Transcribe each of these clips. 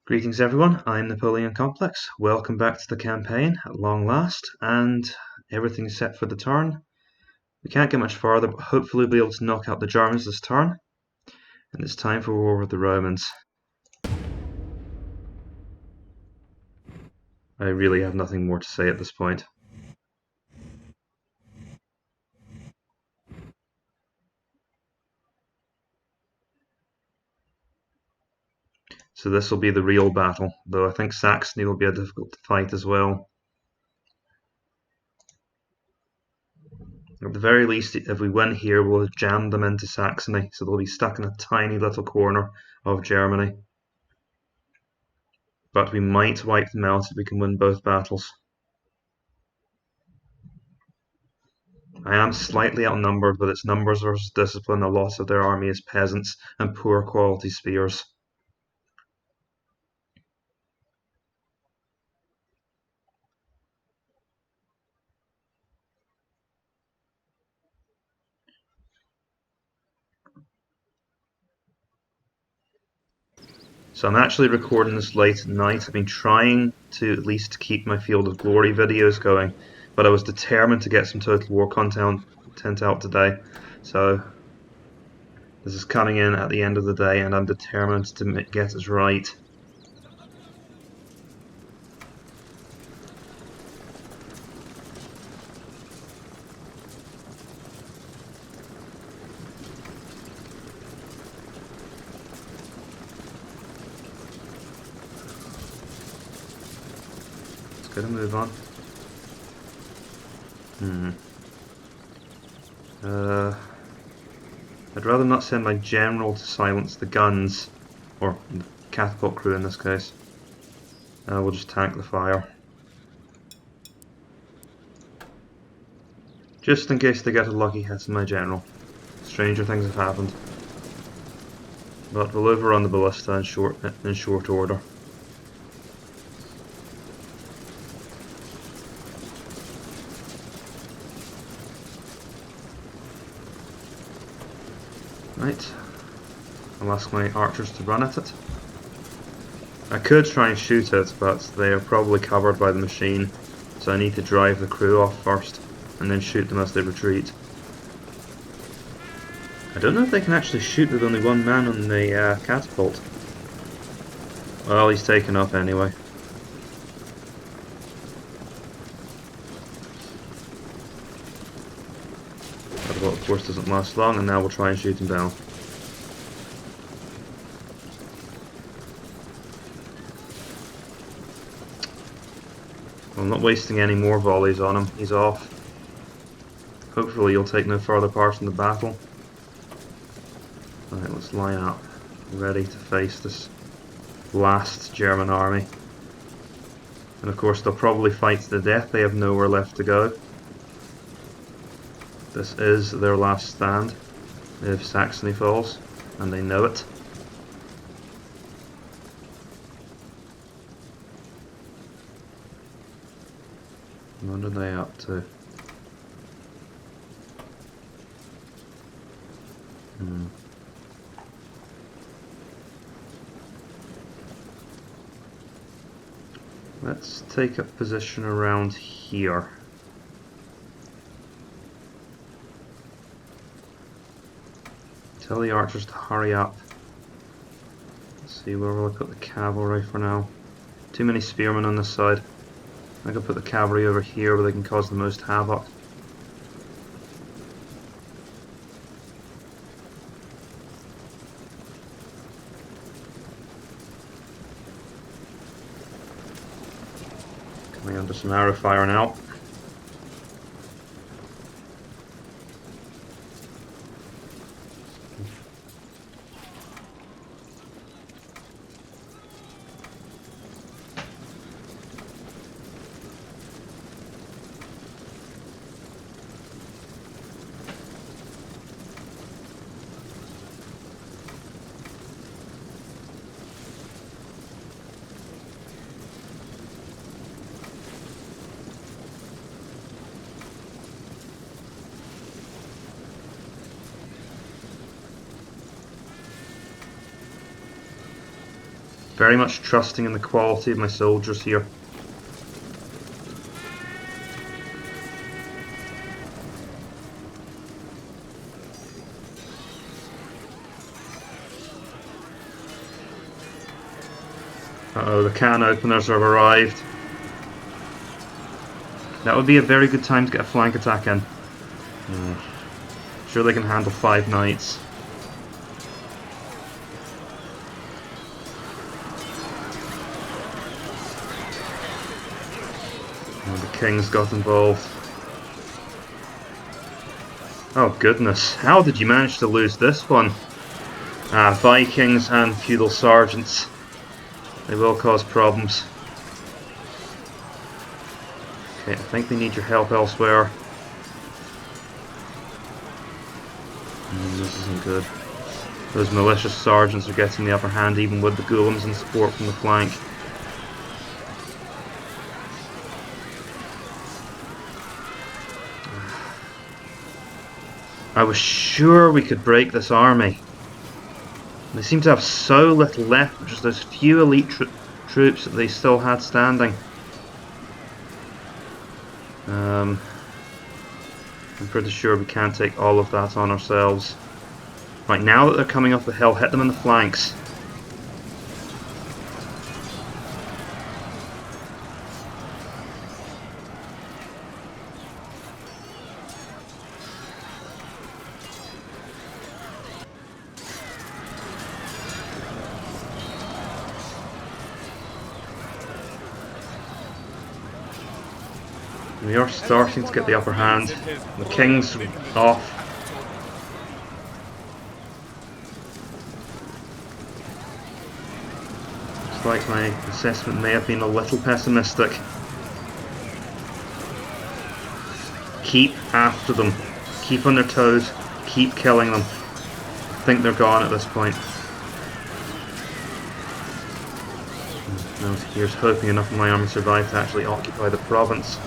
Greetings everyone, I'm Napoleon Complex. Welcome back to the campaign at long last, and everything's set for the turn. We can't get much farther, but hopefully we'll be able to knock out the Germans this turn. And it's time for war with the Romans. I really have nothing more to say at this point. So this will be the real battle, though I think Saxony will be a difficult fight as well. At the very least, if we win here, we'll have jammed them into Saxony, so they'll be stuck in a tiny little corner of Germany. But we might wipe them out if we can win both battles. I am slightly outnumbered, but it's numbers versus discipline. A lot of their army is peasants and poor quality spears. So I'm actually recording this late at night. I've been trying to at least keep my Field of Glory videos going, but I was determined to get some Total War content out today. So this is coming in at the end of the day, and I'm determined to get it right. Let's get a move on. I'd rather not send my general to silence the guns, or the catapult crew in this case. We'll just tank the fire. Just in case they get a lucky hit in my general. Stranger things have happened. But we'll overrun the ballista in short order. Right. I'll ask my archers to run at it. I could try and shoot it, but they are probably covered by the machine, so I need to drive the crew off first, and then shoot them as they retreat. I don't know if they can actually shoot with only one man on the catapult. Well, he's taken up anyway. Catapult, of course, doesn't last long, and now we'll try and shoot him down. I'm not wasting any more volleys on him. He's off. Hopefully he'll take no further part in the battle. Right, let's line up, ready to face this last German army. And of course they'll probably fight to the death, they have nowhere left to go. This is their last stand if Saxony falls, and they know it. What are they up to? Let's take a position around here. Tell the archers to hurry up. Let's see, where will I put the cavalry for now? Too many spearmen on this side. I can put the cavalry over here where they can cause the most havoc. Coming under some arrow fire now. very much trusting in the quality of my soldiers here. Uh-oh, the can openers have arrived. That would be a very good time to get a flank attack in. Sure they can handle 5 knights. Oh, the king's got involved. Oh goodness, how did you manage to lose this one? Vikings and feudal sergeants. They will cause problems. Okay, I think they need your help elsewhere. This isn't good. Those malicious sergeants are getting the upper hand even with the golems and support from the flank. I was sure we could break this army. They seem to have so little left, but just those few elite troops that they still had standing. I'm pretty sure we can't take all of that on ourselves. Right, now that they're coming up the hill, hit them in the flanks. We are starting to get the upper hand. The king's off. Looks like my assessment may have been a little pessimistic. Keep after them. Keep on their toes. Keep killing them. I think they're gone at this point. Here's hoping enough of my army survive to actually occupy the province.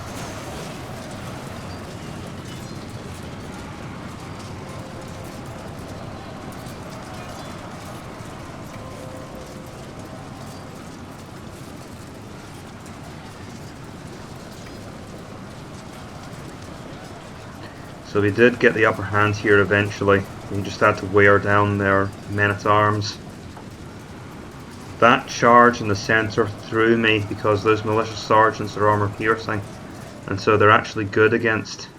So we did get the upper hand here eventually. We just had to wear down their men-at-arms. That charge in the centre threw me because those malicious sergeants are armour piercing, and so they're actually good against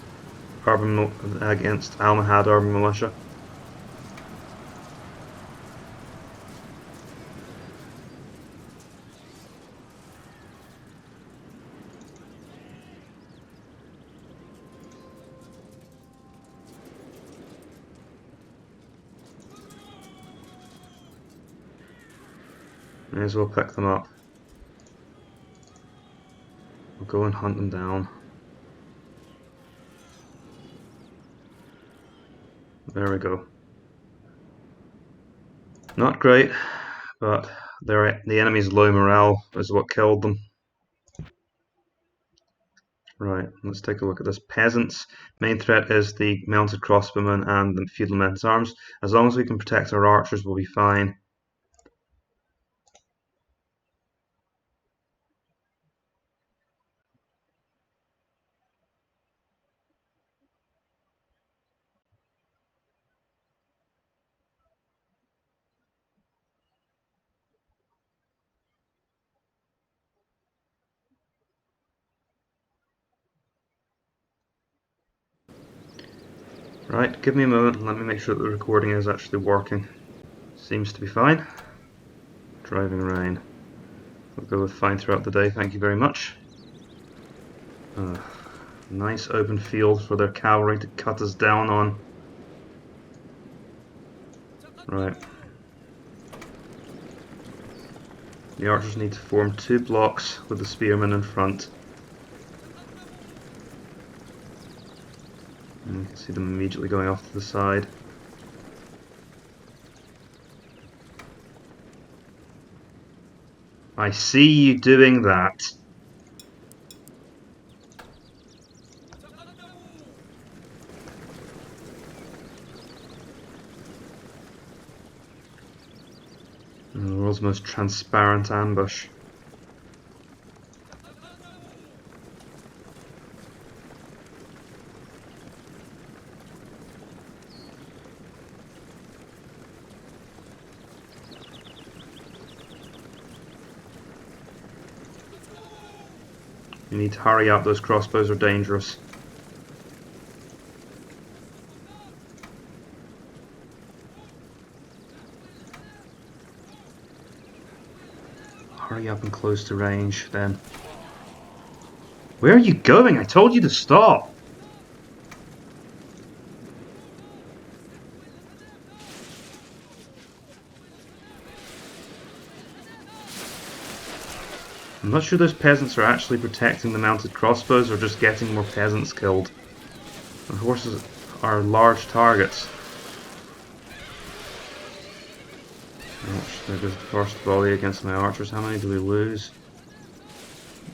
Almohad urban militia. May as well pick them up. We'll go and hunt them down. There we go. Not great, but the enemy's low morale is what killed them. Right, let's take a look at this. Peasants. Main threat is the mounted crossbowmen and the feudal men-at-arms. As long as we can protect our archers, we'll be fine. Right, give me a moment and let me make sure that the recording is actually working. Seems to be fine. Driving rain. We'll go with fine throughout the day, thank you very much. Nice open field for their cavalry to cut us down on. Right. The archers need to form 2 blocks with the spearmen in front. And you can see them immediately going off to the side. I see you doing that. world's most transparent ambush. You need to hurry up, those crossbows are dangerous. Hurry up and close to range, then. Where are you going? I told you to stop! I'm not sure those peasants are actually protecting the mounted crossbows or just getting more peasants killed. The horses are large targets. Ouch, there goes the first volley against my archers. How many do we lose?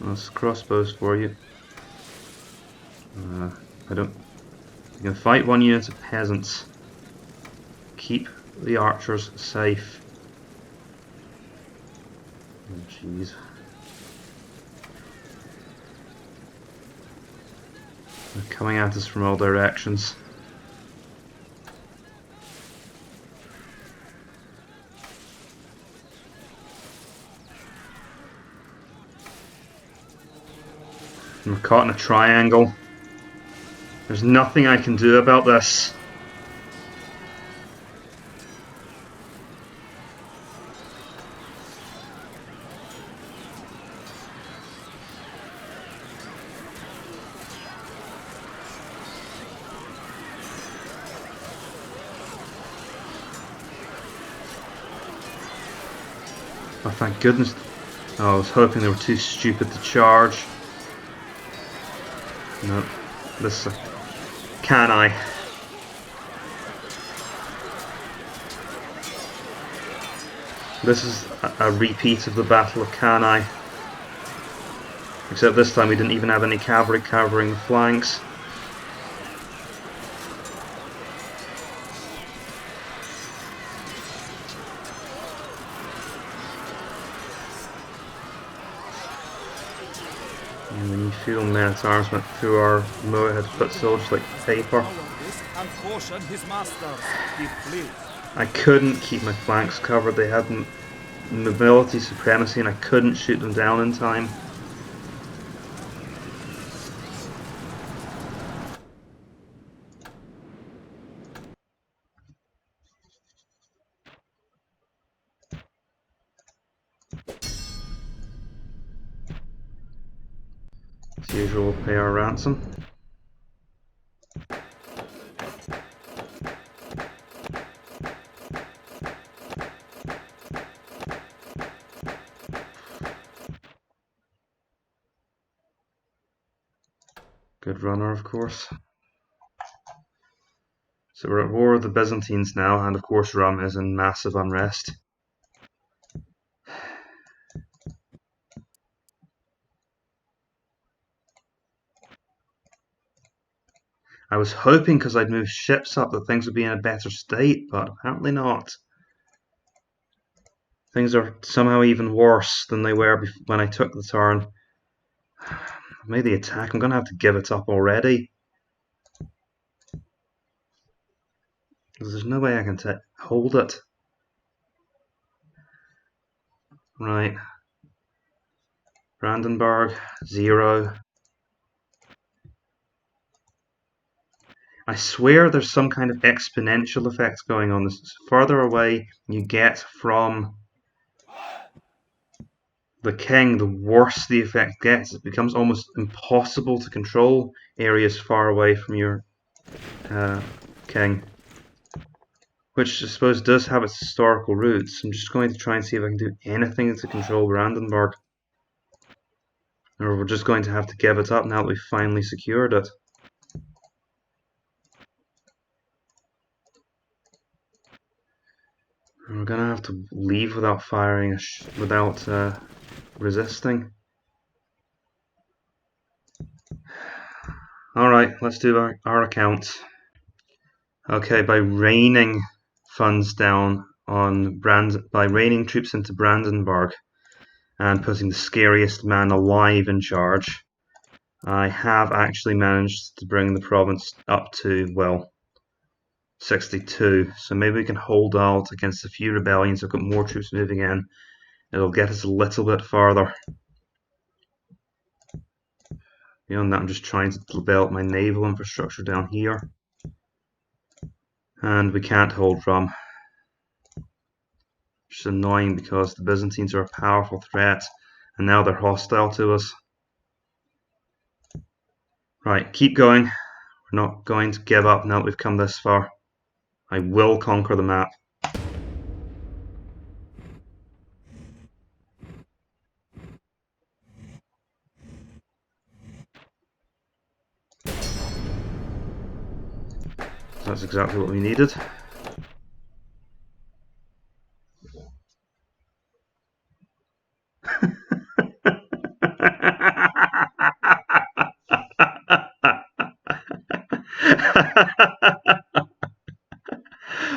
That's crossbows for you. I don't... You can fight one unit of peasants. Keep the archers safe. Oh jeez. They're coming at us from all directions. We're caught in a triangle. There's nothing I can do about this. Oh, thank goodness. Oh, I was hoping they were too stupid to charge. No, this can I? This is a repeat of the Battle of Cannae. Except this time we didn't even have any cavalry covering the flanks. And we need field men-at-arms went through our Almohad foot soldiers like paper. I couldn't keep my flanks covered, they had mobility supremacy and I couldn't shoot them down in time. As usual, we'll pay our ransom. Good runner, of course. So we're at war with the Byzantines now, and of course Rome is in massive unrest. I was hoping because I'd moved ships up that things would be in a better state, but apparently not. Things are somehow even worse than they were when I took the turn. I've made the attack, I'm going to have to give it up already. Because there's no way I can hold it. Right. Brandenburg, 0. I swear there's some kind of exponential effect going on. The further away you get from the king, the worse the effect gets. It becomes almost impossible to control areas far away from your king. Which I suppose does have its historical roots. I'm just going to try and see if I can do anything to control Brandenburg. Or we're just going to have to give it up now that we've finally secured it. We're gonna have to leave without firing, without resisting. Alright, let's do our accounts. Okay, by raining funds down by raining troops into Brandenburg and putting the scariest man alive in charge, I have actually managed to bring the province up to, well, 62. So maybe we can hold out against a few rebellions. I've got more troops moving in. It'll get us a little bit farther. Beyond that, I'm just trying to develop my naval infrastructure down here. And we can't hold Rum. Which is annoying because the Byzantines are a powerful threat, and now they're hostile to us. Right, keep going. We're not going to give up now that we've come this far. I will conquer the map. That's exactly what we needed.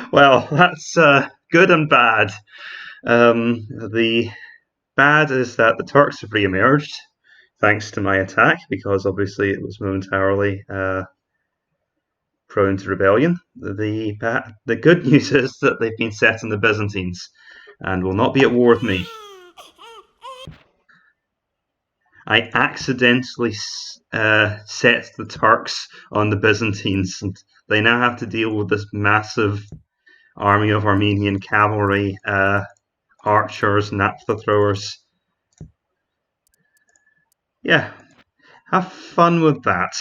Well, that's good and bad. The bad is that the Turks have re-emerged, thanks to my attack, because obviously it was momentarily prone to rebellion. The good news is that they've been set on the Byzantines, and will not be at war with me. I accidentally set the Turks on the Byzantines, and they now have to deal with this massive army of Armenian cavalry, archers, naphtha throwers. Yeah, have fun with that,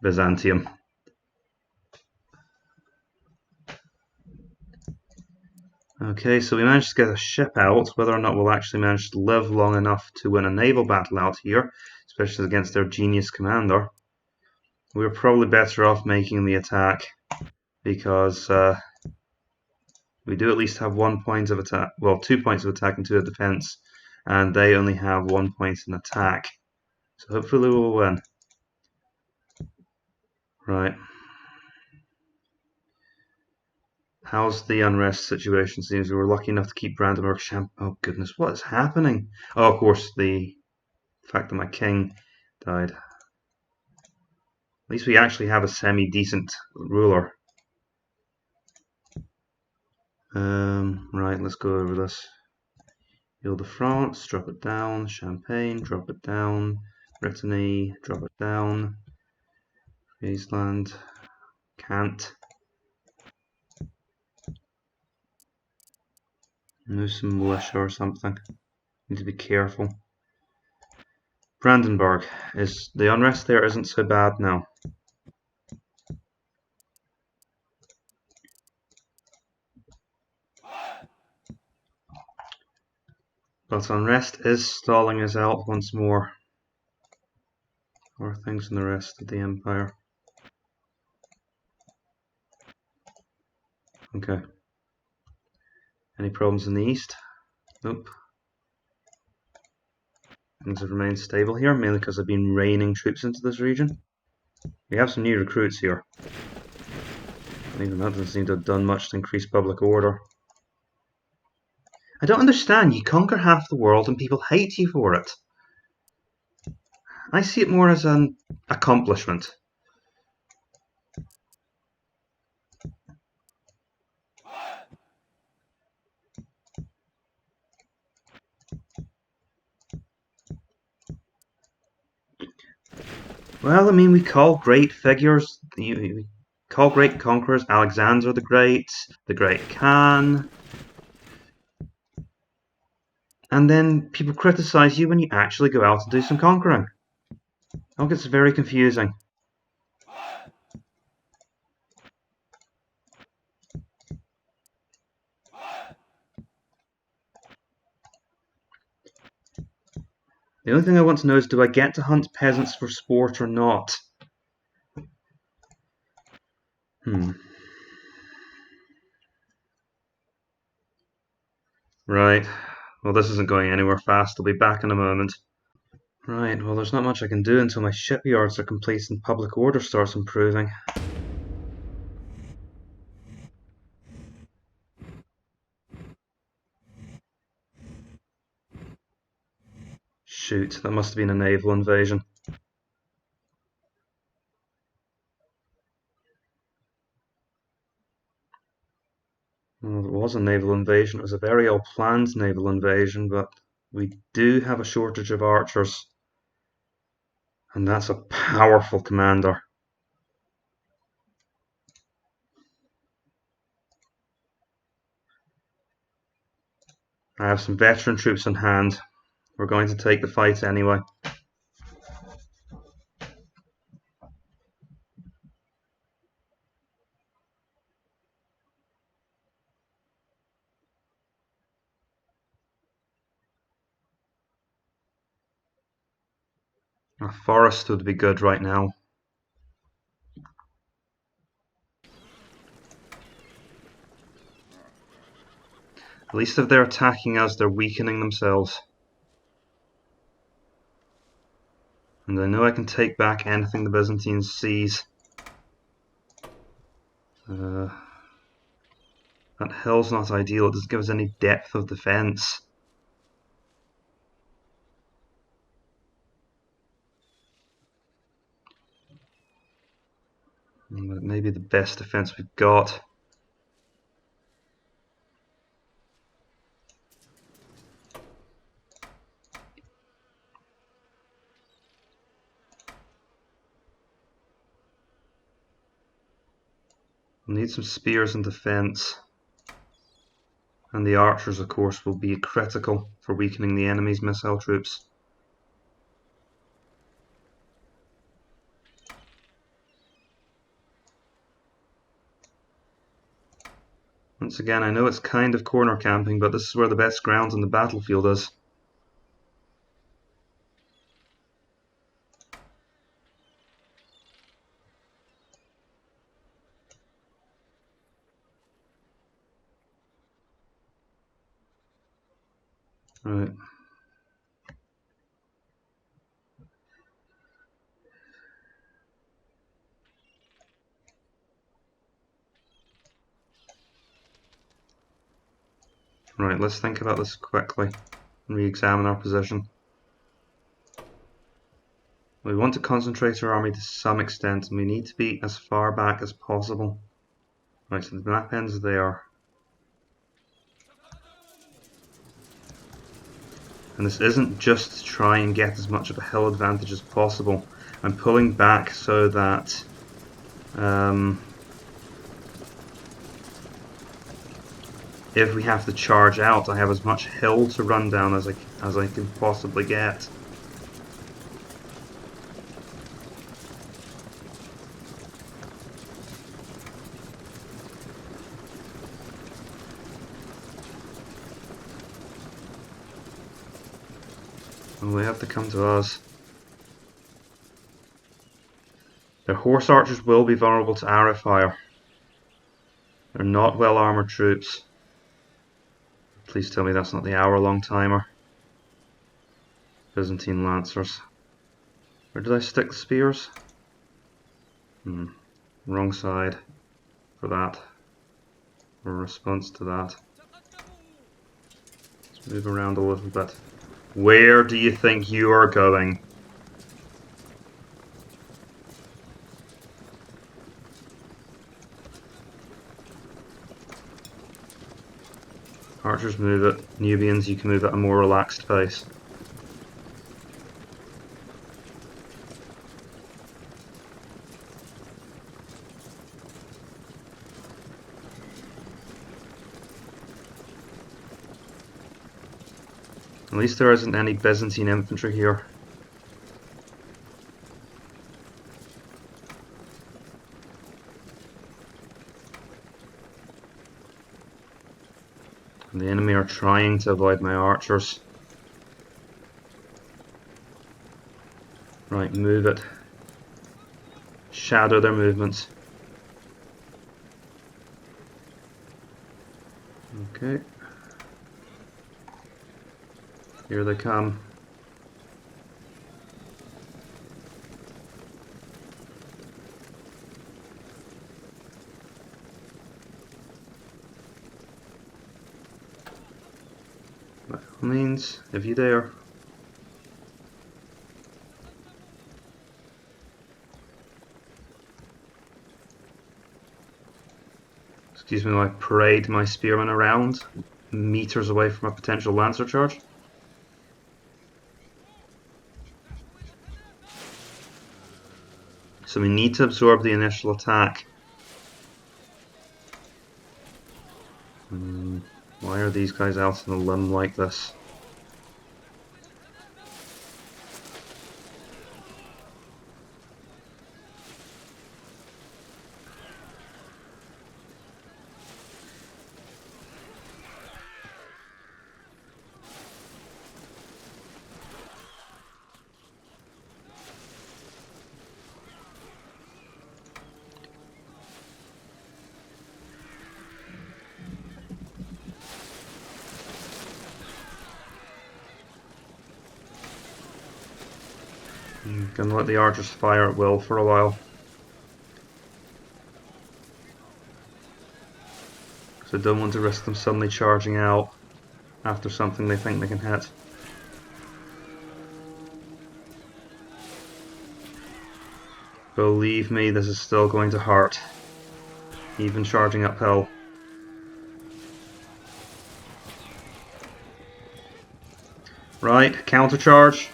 Byzantium. Okay, so we managed to get a ship out. Whether or not we'll actually manage to live long enough to win a naval battle out here, especially against their genius commander, we're probably better off making the attack, because we do at least have 1 point of attack, well, 2 points of attack and 2 of defense, and they only have 1 point in attack. So hopefully we'll win. Right. How's the unrest situation? Seems we were lucky enough to keep Brandenburg. Oh goodness, what is happening? Oh, of course, the fact that my king died. At least we actually have a semi-decent ruler. Right, let's go over this. Ile-de-France, drop it down. Champagne, drop it down. Brittany, drop it down. Friesland, can't. Move some militia or something. Need to be careful. Brandenburg, is the unrest there isn't so bad now. But unrest is stalling us out once more. Or things in the rest of the empire. Okay. Any problems in the east? Nope. Things have remained stable here, mainly because I've been raining troops into this region. We have some new recruits here. And even that doesn't seem to have done much to increase public order. I don't understand. You conquer half the world and people hate you for it. I see it more as an accomplishment. Well, I mean, we call great figures, we call great conquerors Alexander the Great Khan, and then people criticize you when you actually go out and do some conquering. It all gets very confusing. The only thing I want to know is, do I get to hunt peasants for sport or not? Right. Well, this isn't going anywhere fast. I'll be back in a moment. Right, well, there's not much I can do until my shipyards are complete and public order starts improving. Shoot, that must have been a naval invasion. Well, it was a naval invasion. It was a very well-planned naval invasion, but we do have a shortage of archers. And that's a powerful commander. I have some veteran troops on hand. We're going to take the fight anyway. A forest would be good right now. At least if they're attacking us, they're weakening themselves. And I know I can take back anything the Byzantines seize. That hill's not ideal. It doesn't give us any depth of defense. But maybe the best defense we've got. We'll need some spears and defense. And the archers, of course, will be critical for weakening the enemy's missile troops. Once again, I know it's kind of corner camping, but this is where the best ground on the battlefield is. Right. Right, let's think about this quickly and re-examine our position. We want to concentrate our army to some extent, and we need to be as far back as possible. Right, so the map ends there. And this isn't just to try and get as much of a hill advantage as possible. I'm pulling back so that if we have to charge out, I have as much hill to run down as I can possibly get. And they have to come to us. Their horse archers will be vulnerable to arrow fire. They're not well armoured troops. Please tell me that's not the hour-long timer. Byzantine lancers. Where did I stick the spears? Wrong side for that. For a response to that. Let's move around a little bit. Where do you think you are going? Archers move it. Nubians, you can move at a more relaxed pace. At least there isn't any Byzantine infantry here. And the enemy are trying to avoid my archers. Right, move it. Shadow their movements. Okay. Here they come. By all means, if you dare. Excuse me, while I parade my spearmen around, meters away from a potential lancer charge. So we need to absorb the initial attack. Why are these guys out on a limb like this? I'm gonna let the archers fire at will for a while. So I don't want to risk them suddenly charging out after something they think they can hit. Believe me, this is still going to hurt, even charging uphill. Right, countercharge.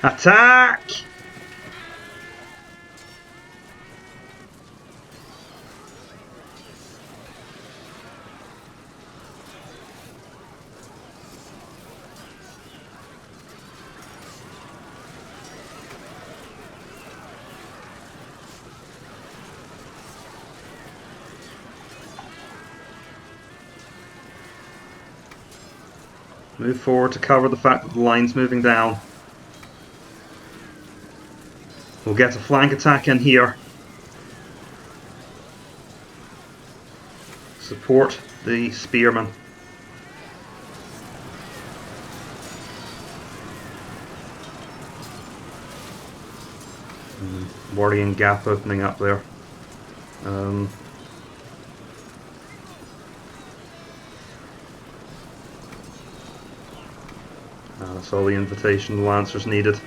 Attack! Move forward to cover the fact that the line's moving down. We'll get a flank attack in here. Support the spearmen. Worrying gap opening up there. That's all the invitation the Lancers needed.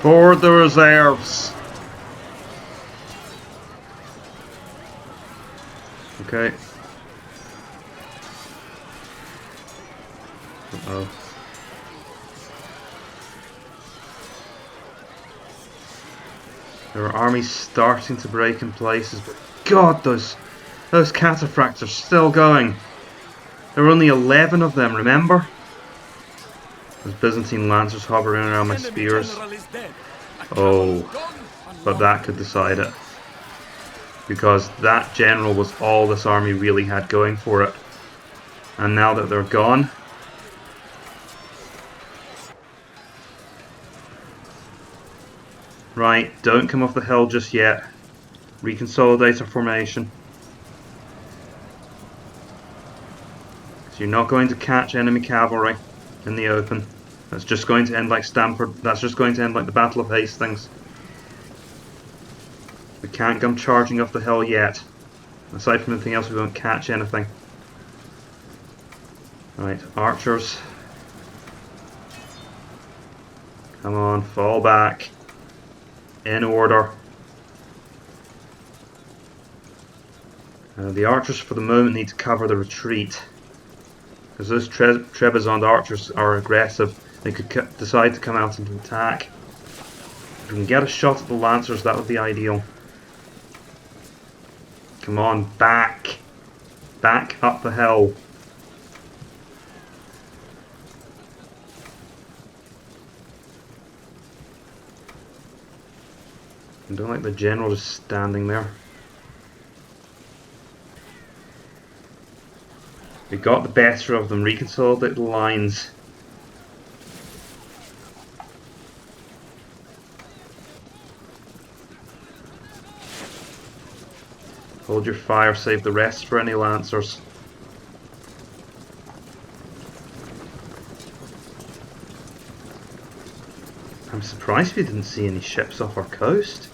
For the reserves! Okay. Uh-oh. There are armies starting to break in places, but God, those cataphracts are still going. There were only 11 of them, remember? Those Byzantine lancers hovering around my spears. Oh, but that could decide it. Because that general was all this army really had going for it. And now that they're gone, right, don't come off the hill just yet. Reconsolidate our formation. So you're not going to catch enemy cavalry in the open. That's just going to end like Stamford. That's just going to end like the Battle of Hastings. We can't come charging off the hill yet. Aside from anything else, we won't catch anything. Right, archers. Come on, fall back. In order. The archers for the moment need to cover the retreat. Because those Trebizond archers are aggressive. They could decide to come out and attack. If we can get a shot at the lancers, that would be ideal. Come on, back! Back up the hill. I don't like the general just standing there. We got the better of them. Reconsolidate the lines. Hold your fire, save the rest for any lancers. I'm surprised we didn't see any ships off our coast.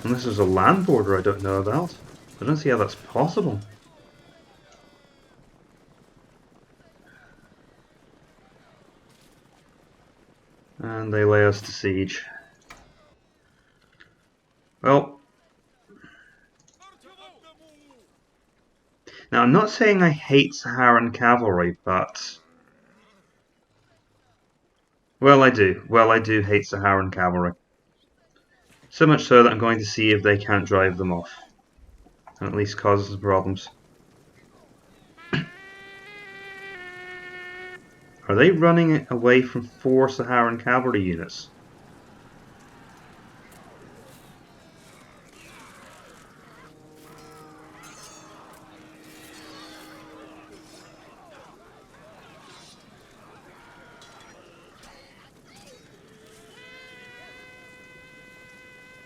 Unless there's a land border I don't know about. I don't see how that's possible. And they lay us to siege. Well, now I'm not saying I hate Saharan cavalry, but... Well, I do. Well, I do hate Saharan cavalry. So much so that I'm going to see if they can't drive them off. And at least cause some problems. Are they running away from 4 Saharan cavalry units?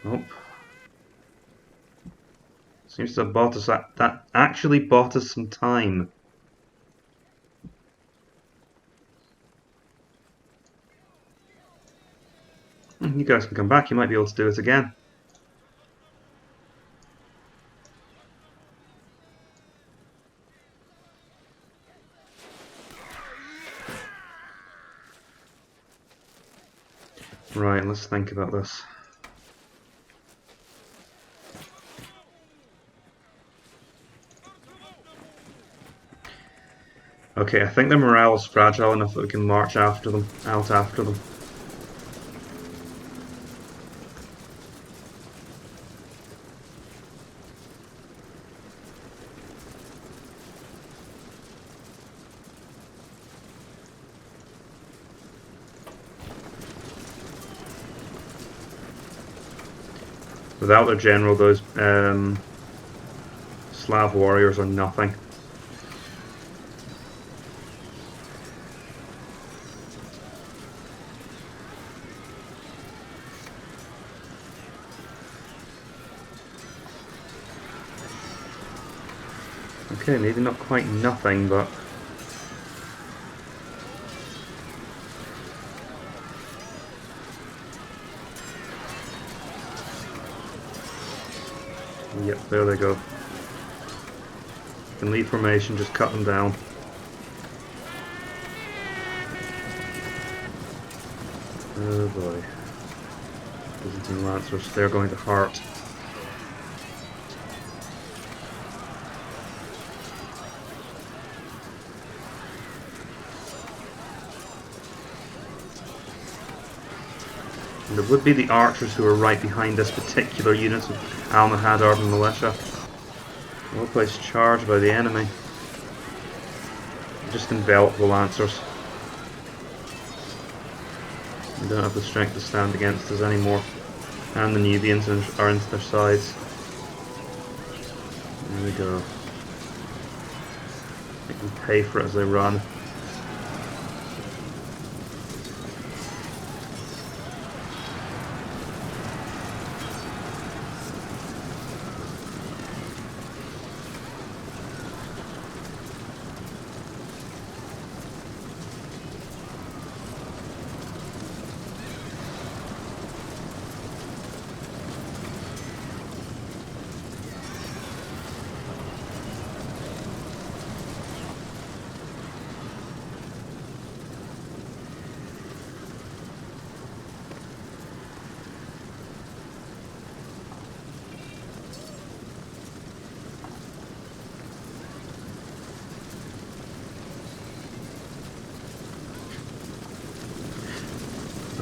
Nope. Seems to have bought us that actually bought us some time. You guys can come back, you might be able to do it again. Right, let's think about this. Okay, I think their morale is fragile enough that we can march after them, out after them. Without their general, those Slav warriors are nothing. Okay, maybe not quite nothing, but... Yep, there they go. In lead formation, just cut them down. Oh boy. Byzantine Lancers, they're going to halt. And it would be the archers who are right behind this particular unit of Almohad Urban Militia. Well placed charge by the enemy. Just envelop the Lancers. They don't have the strength to stand against us anymore. And the Nubians are into their sides. There we go. They can pay for it as they run.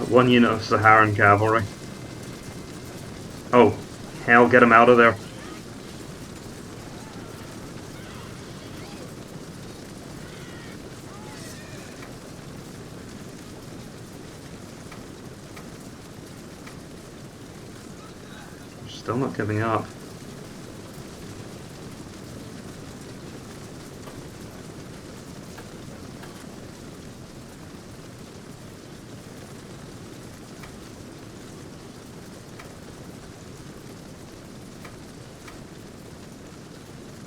One unit of Saharan cavalry. Oh, hell, get him out of there. They're still not giving up.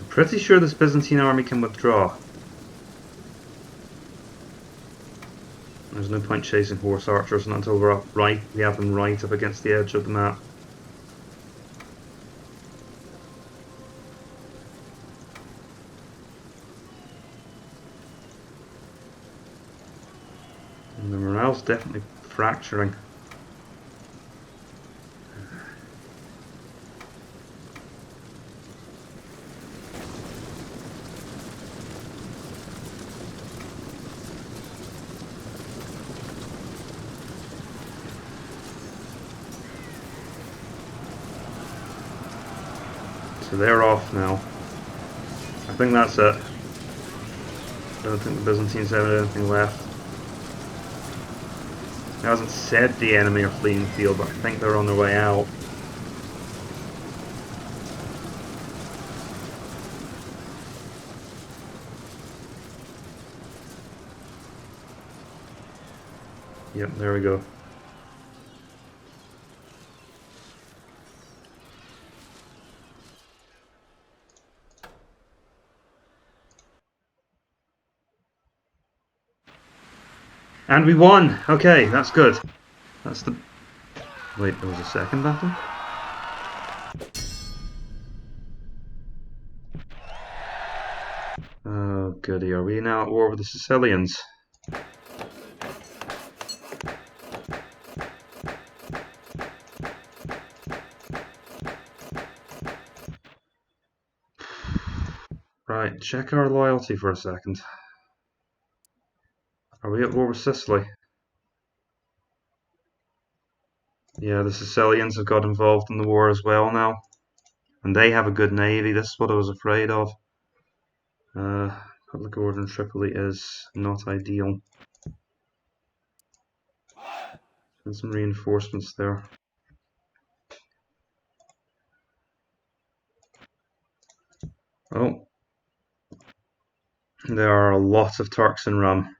Pretty sure this Byzantine army can withdraw. There's no point chasing horse archers until we're up right. We have them right up against the edge of the map. And the morale's definitely fracturing. So they're off now. I think that's it. I don't think the Byzantines have anything left. It hasn't said the enemy are fleeing the field, but I think they're on their way out. Yep, there we go. And we won! Okay, that's good. That's the... Wait, there was a second battle? Oh goody, are we now at war with the Sicilians? Right, check our loyalty for a second. Are we at war with Sicily? Yeah, the Sicilians have got involved in the war as well now. And they have a good navy, this is what I was afraid of. Public order in Tripoli is not ideal. And some reinforcements there. Oh. There are a lot of Turks in Rum.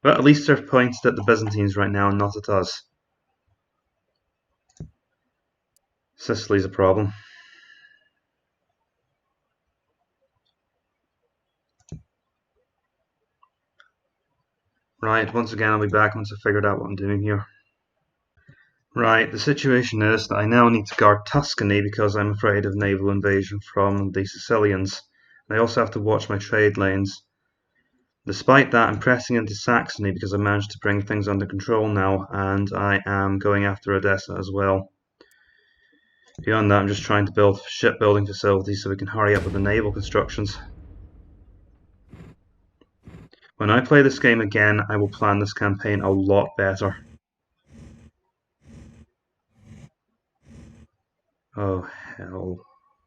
But at least they're pointed at the Byzantines right now and not at us. Sicily's a problem. Right, once again I'll be back once I've figured out what I'm doing here. Right, the situation is that I now need to guard Tuscany because I'm afraid of naval invasion from the Sicilians. I also have to watch my trade lanes. Despite that, I'm pressing into Saxony because I managed to bring things under control now, and I am going after Odessa as well. Beyond that, I'm just trying to build shipbuilding facilities so we can hurry up with the naval constructions. When I play this game again, I will plan this campaign a lot better. Oh hell,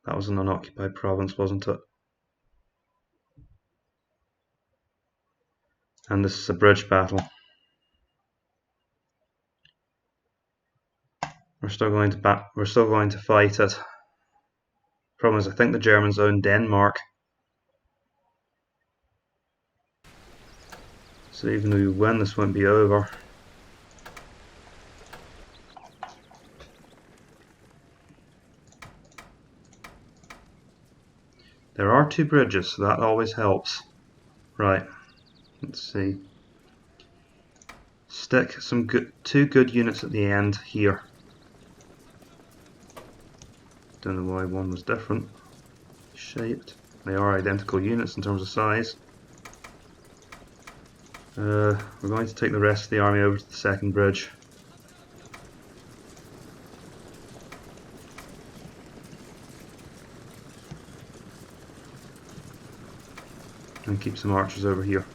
that was an unoccupied province, wasn't it? And this is a bridge battle. We're still going to fight it. Problem is, I think the Germans own Denmark. So even though we win, this won't be over. There are 2 bridges, so that always helps. Right, let's see. Stick some 2 good units at the end here. Don't know why one was different shaped. They are identical units in terms of size. We're going to take the rest of the army over to the second bridge. And keep some archers over here.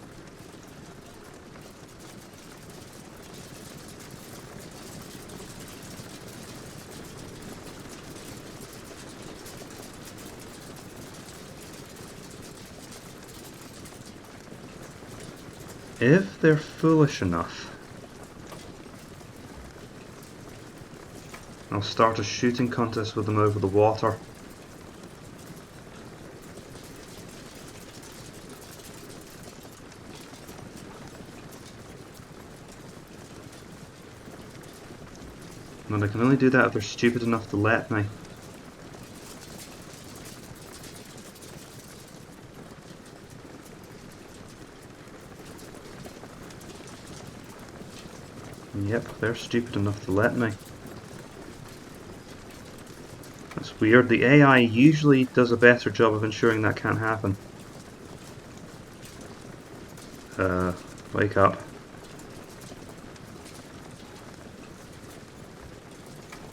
If they're foolish enough, I'll start a shooting contest with them over the water. But I can only do that if they're stupid enough to let me. Yep, they're stupid enough to let me. That's weird. The AI usually does a better job of ensuring that can't happen. Wake up.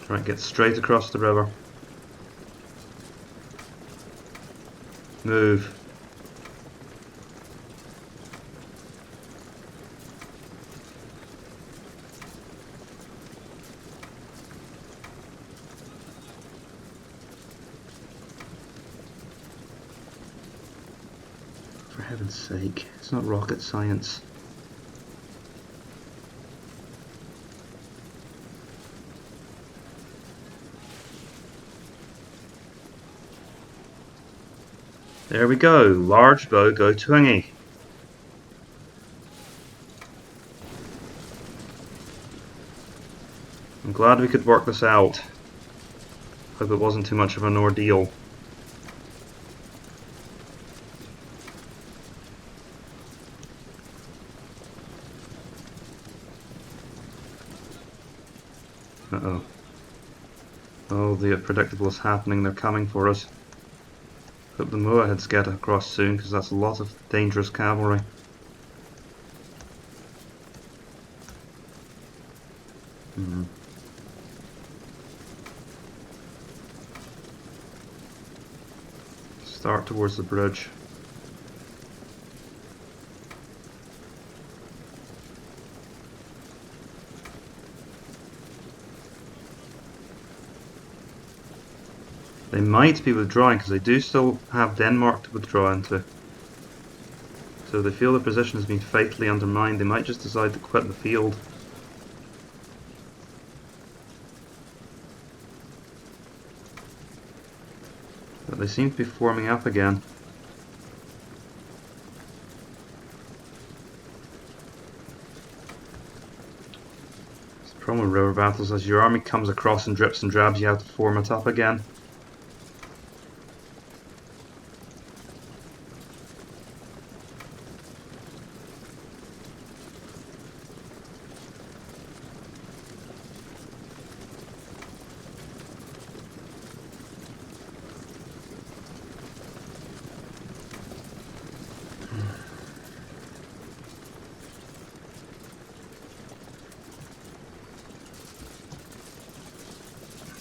Right, get straight across the river. Move. For heaven's sake, it's not rocket science. There we go, large bow, go twingy. I'm glad we could work this out. Hope it wasn't too much of an ordeal. Uh-oh. Oh, the predictable is happening, they're coming for us. Hope the Almohads get across soon, because that's a lot of dangerous cavalry. Start towards the bridge. They might be withdrawing because they do still have Denmark to withdraw into. So they feel the position has been fatally undermined. They might just decide to quit the field. But they seem to be forming up again. It's the problem with river battles. As your army comes across in drips and drabs, you have to form it up again.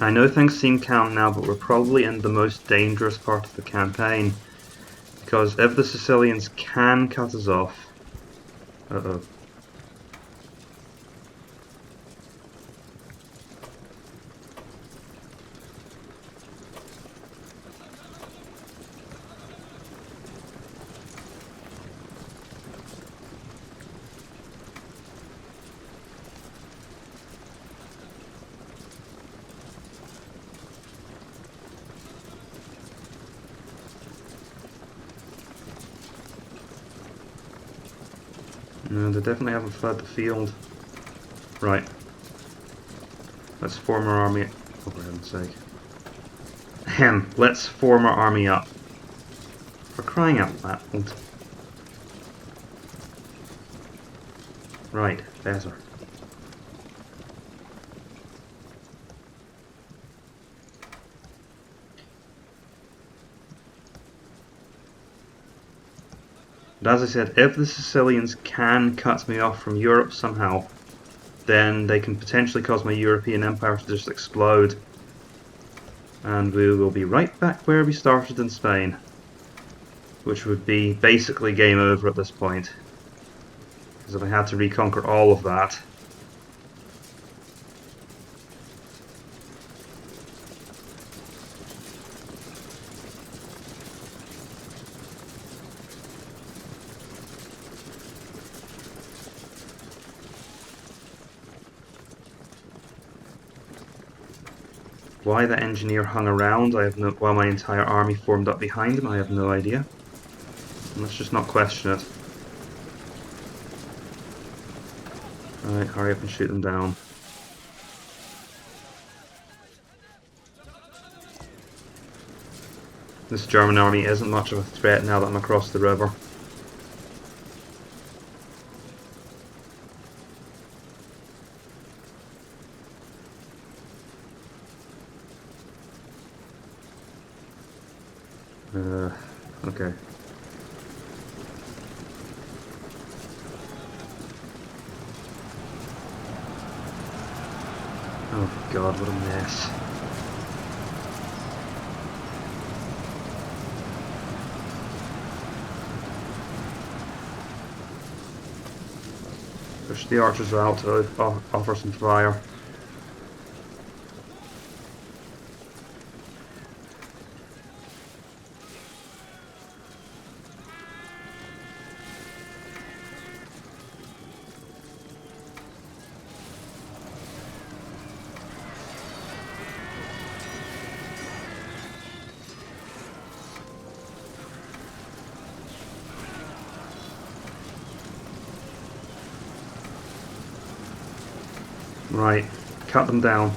I know things seem calm now, but we're probably in the most dangerous part of the campaign. Because if the Sicilians can cut us off... Uh-oh. No, they definitely haven't fled the field. Right. Let's form our army. Oh, for heaven's sake. Let's form our army up. For crying out loud. Right, better. But as I said, if the Sicilians can cut me off from Europe somehow, then they can potentially cause my European empire to just explode. And we will be right back where we started in Spain. Which would be basically game over at this point. Because if I had to reconquer all of that... Why the engineer hung around, I have no, while my entire army formed up behind him, I have no idea. And let's just not question it. Alright, hurry up and shoot them down. This German army isn't much of a threat now that I'm across the river. Okay. Oh god, what a mess. Push the archers out to offer some fire. Right, cut them down.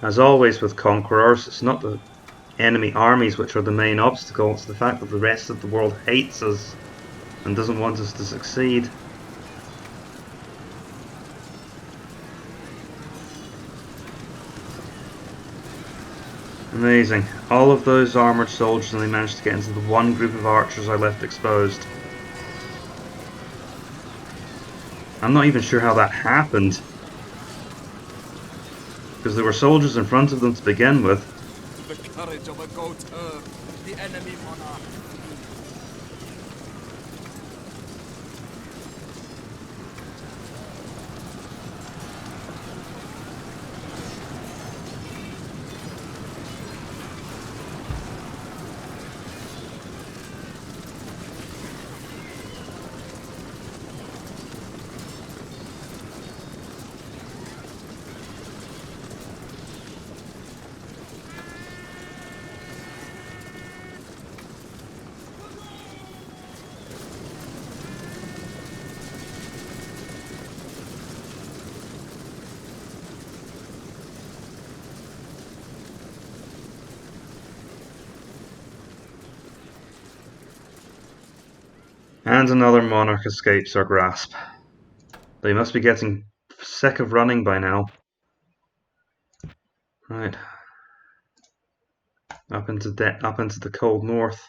As always with conquerors, it's not the enemy armies which are the main obstacle, it's the fact that the rest of the world hates us and doesn't want us to succeed. Amazing. All of those armoured soldiers only managed to get into the one group of archers I left exposed. I'm not even sure how that happened, because there were soldiers in front of them to begin with. The courage of a goat herd, the enemy monarch. And another monarch escapes our grasp. They must be getting sick of running by now. Right. Up into the cold north.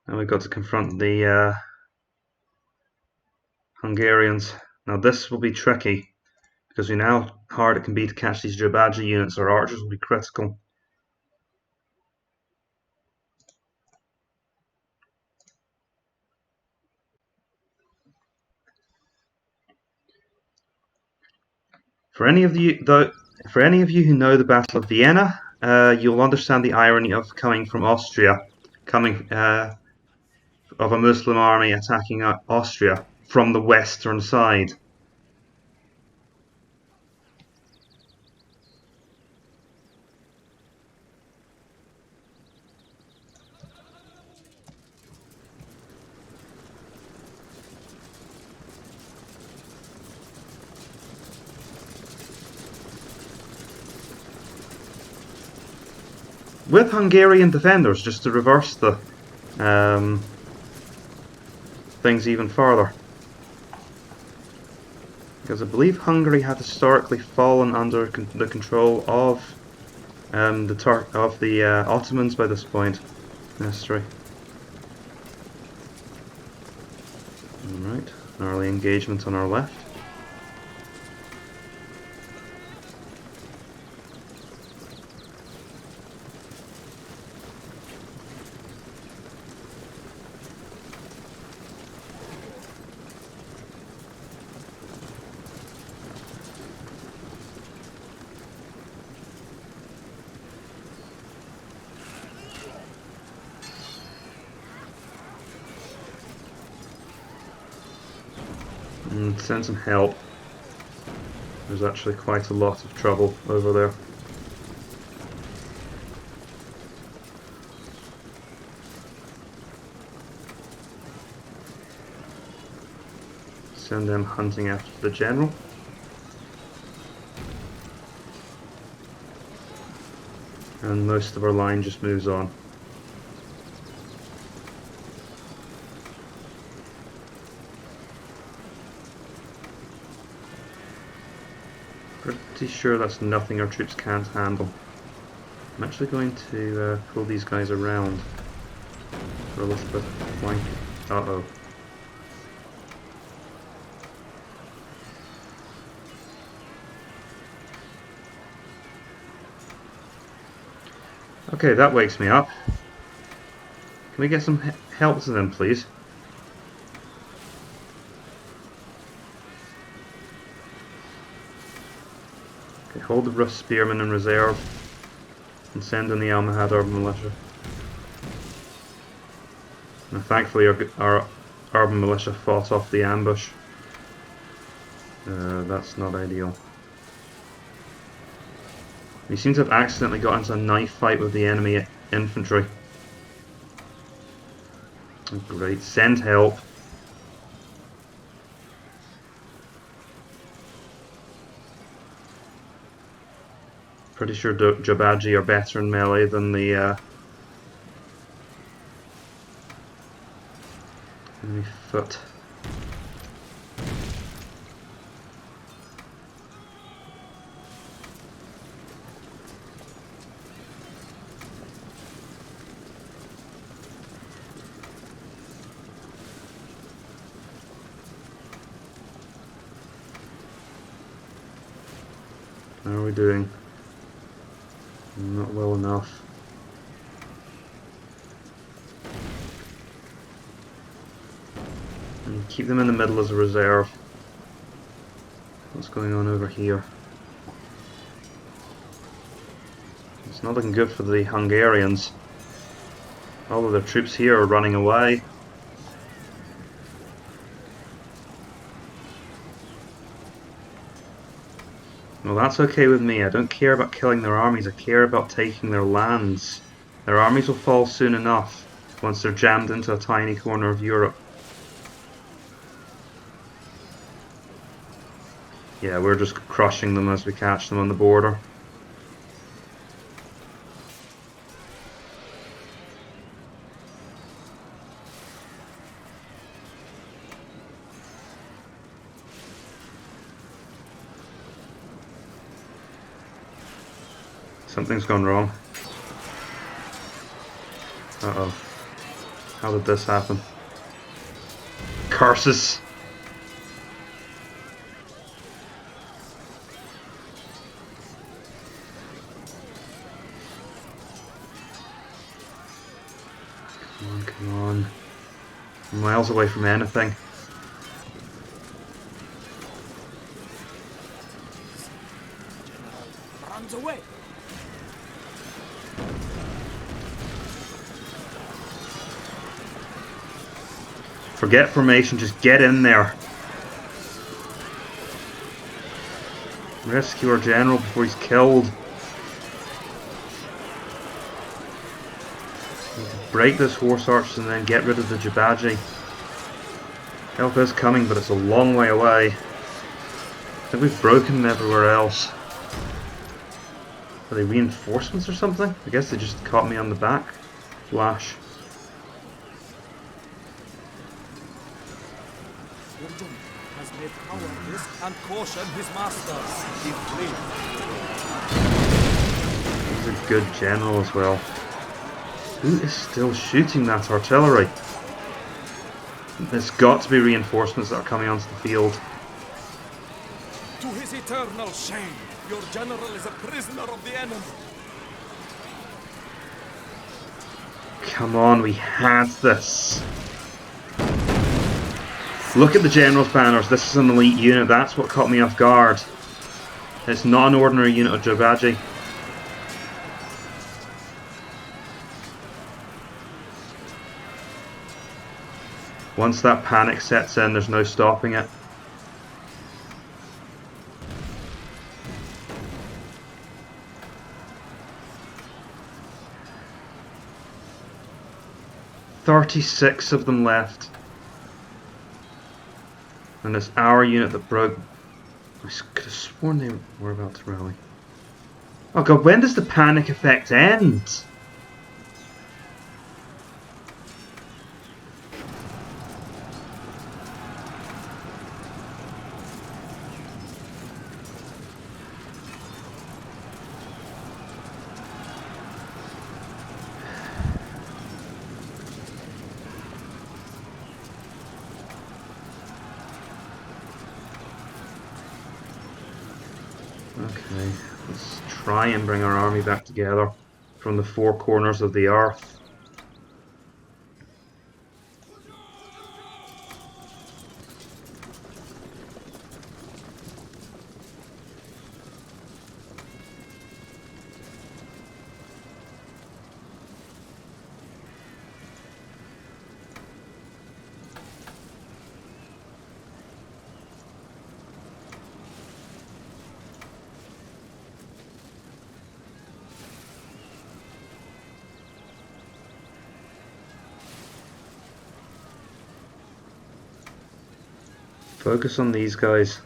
And we've got to confront the Hungarians. Now this will be tricky, because we know how hard it can be to catch these Jabaja units. Our archers will be critical. For any of you who know the Battle of Vienna, you'll understand the irony of coming from Austria, of a Muslim army attacking Austria from the western side. With Hungarian defenders, just to reverse the things even further. Because I believe Hungary had historically fallen under the control of the Ottomans by this point in history. Alright, early engagement on our left. And send some help. There's actually quite a lot of trouble over there. Send them hunting after the general. And most of our line just moves on. Pretty sure that's nothing our troops can't handle. I'm actually going to pull these guys around for a little bit of flank. Uh-oh. Okay, that wakes me up. Can we get some help to them, please? Okay, hold the rough spearmen in reserve and send in the Almohad urban militia. And thankfully our urban militia fought off the ambush. That's not ideal. We seem to have accidentally got into a knife fight with the enemy infantry. Oh, great, send help. Pretty sure Jabaji are better in melee than the enemy foot. How are we doing? Not well enough. And keep them in the middle as a reserve. What's going on over here? It's not looking good for the Hungarians. All of their troops here are running away. Well, that's okay with me. I don't care about killing their armies, I care about taking their lands. Their armies will fall soon enough, once they're jammed into a tiny corner of Europe. Yeah, we're just crushing them as we catch them on the border. Something's gone wrong. Uh-oh. How did this happen? Curses! Come on, come on. I'm miles away from anything. Runs away. Forget formation, just get in there. Rescue our general before he's killed. Need to break this horse arch and then get rid of the Jabaji. Help is coming, but it's a long way away. I think we've broken them everywhere else. Are they reinforcements or something? I guess they just caught me on the back. Flash. Has made cowardice and caution his masters. He flees. He's a good general as well. Who is still shooting that artillery? There's got to be reinforcements that are coming onto the field. To his eternal shame, your general is a prisoner of the enemy. Come on, we had this. Look at the general's banners. This is an elite unit. That's what caught me off guard. It's not an ordinary unit of Jabaji. Once that panic sets in, there's no stopping it. "36 of them left. And it's our unit that broke. I could have sworn they were about to rally. Oh god, when does the panic effect end? Okay, let's try and bring our army back together from the four corners of the earth. Focus on these guys.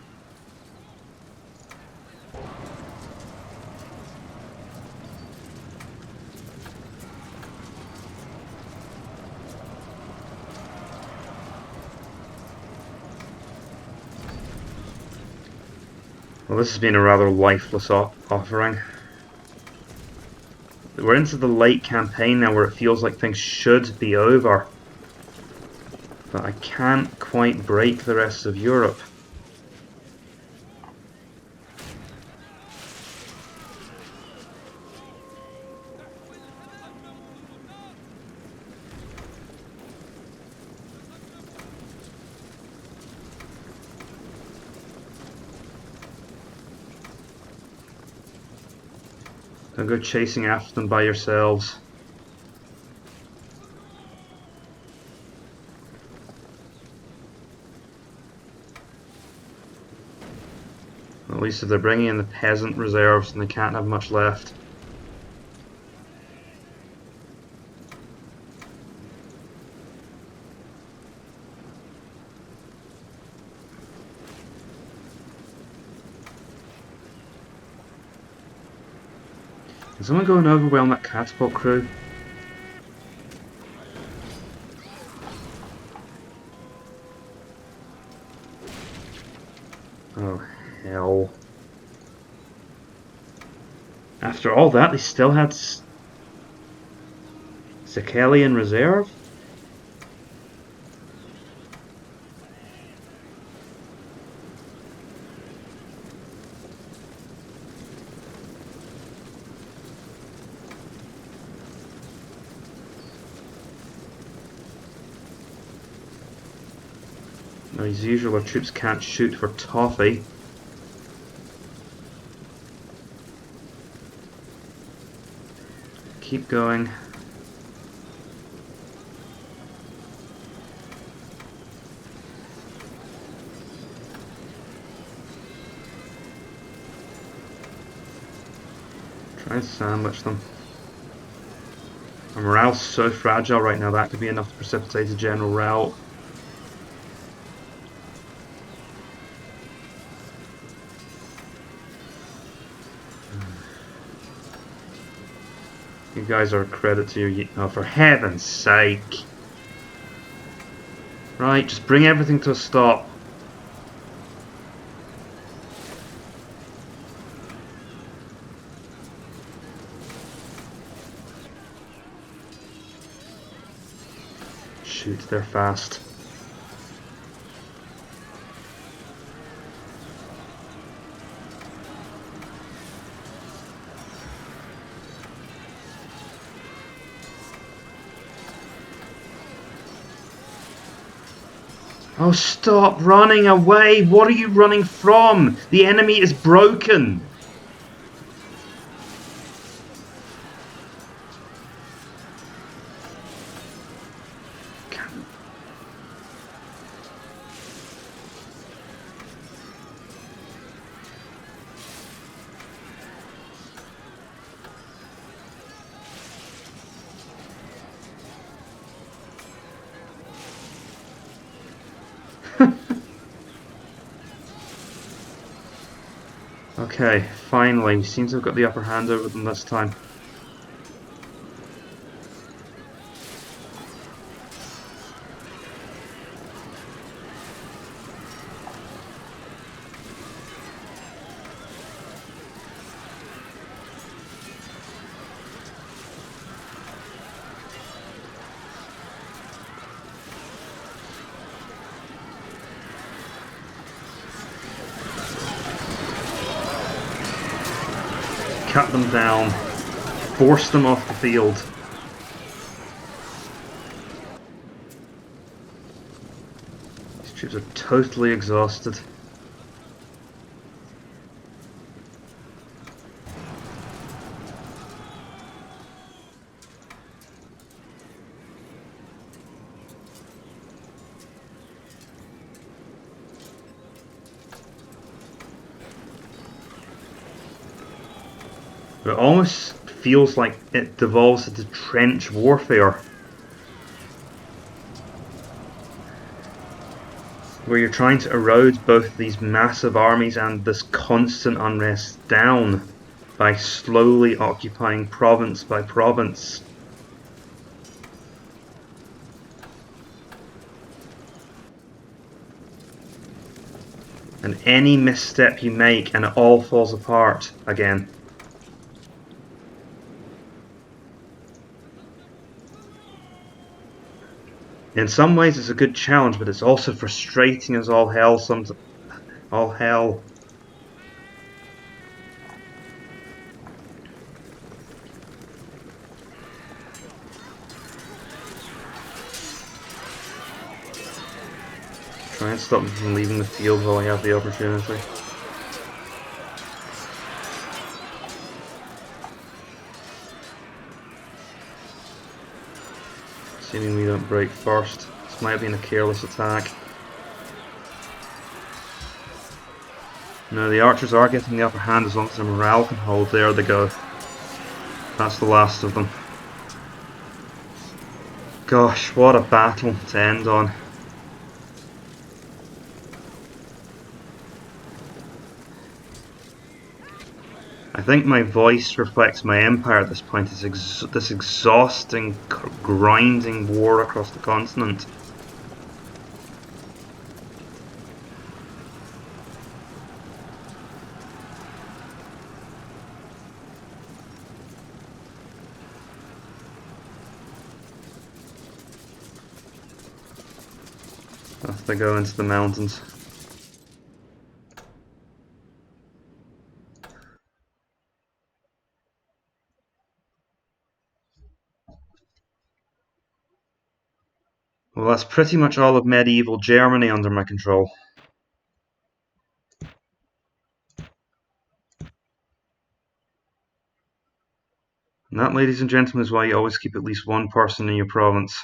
Well, this has been a rather lifeless offering. We're into the late campaign now where it feels like things should be over. But I can't quite break the rest of Europe. Don't go chasing after them by yourselves. At least if they're bringing in the peasant reserves, then they can't have much left. Can someone go and overwhelm that catapult crew? Oh, hell. After all that, they still had Sicilian reserve? As usual, our troops can't shoot for toffee. Keep going. Try and sandwich them. Our morale's so fragile right now, that could be enough to precipitate a general rout. You guys are a credit to your... Oh, for heaven's sake. Right, just bring everything to a stop. Shoot, they're fast. Oh, stop running away! What are you running from? The enemy is broken! Okay, finally, we seem to have got the upper hand over them this time. cut them down, force them off the field. These troops are totally exhausted. It almost feels like it devolves into trench warfare, where you're trying to erode both these massive armies and this constant unrest down by slowly occupying province by province. And any misstep you make and it all falls apart again. In some ways it's a good challenge, but it's also frustrating as all hell. All hell. Try and stop them from leaving the field while I have the opportunity. Assuming we don't break first. This might have been a careless attack. No, the archers are getting the upper hand as long as their morale can hold. There they go. That's the last of them. Gosh, what a battle to end on. I think my voice reflects my empire at this point. This exhausting, grinding war across the continent. Off they go into the mountains. Well, that's pretty much all of medieval Germany under my control. And that, ladies and gentlemen, is why you always keep at least one person in your province.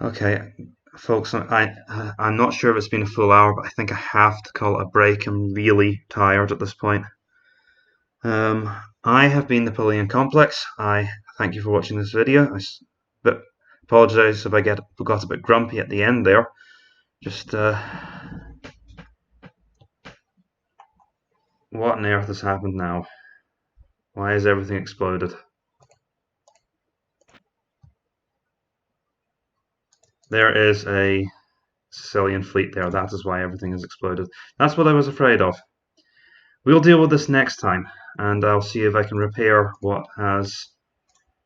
Okay, folks, I'm not sure if it's been a full hour, but I think I have to call it a break. I'm really tired at this point. I have been Napoleon Complex. I thank you for watching this video. But apologise if I got a bit grumpy at the end there. Just what on earth has happened now? Why has everything exploded? There is a Sicilian fleet there. That is why everything has exploded. That's what I was afraid of. We'll deal with this next time, and I'll see if I can repair what has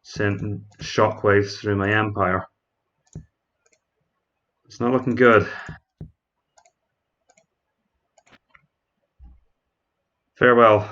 sent shockwaves through my empire. It's not looking good. Farewell.